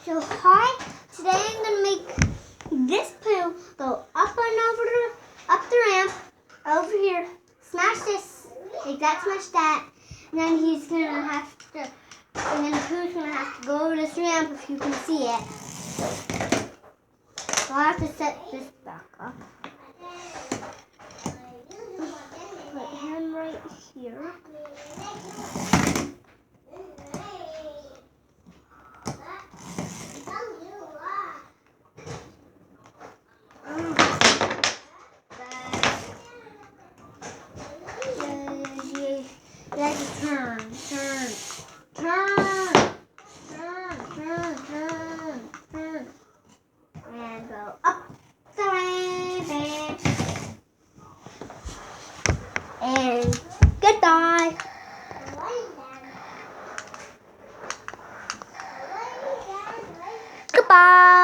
So hi, today I'm gonna make this poo go up the ramp, over here, smash this, like that, smash that, and then he's gonna have to, and then the poo's gonna have to go over this ramp if you can see it. So I'll have to set this back up. Put him right here. Let's turn. And go up the ramp. And goodbye. Goodbye.